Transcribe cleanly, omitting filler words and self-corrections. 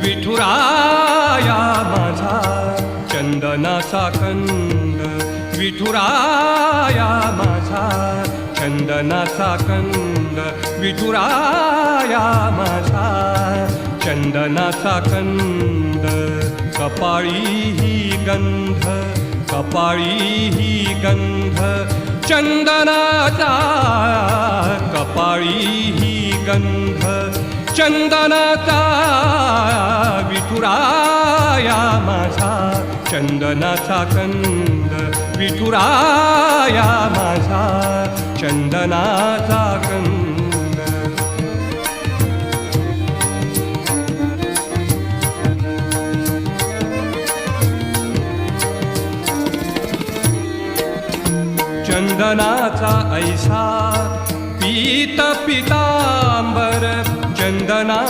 विठुराया माझा चंदनाचा कंद, विठुराया माझा चंदनाचा कंद, विठुराया माझा चंदनाचा कंद. कपाळी ही गंध, कपाळी ही गंध चंदनाचा, कपाळी ही गंध चंदनाचा. विठुराया माझा चंदनाचा कंद, विठुराया माझा चंदनाचा कंद. चंदनाचा ऐसा पीत पितांबर, चंदना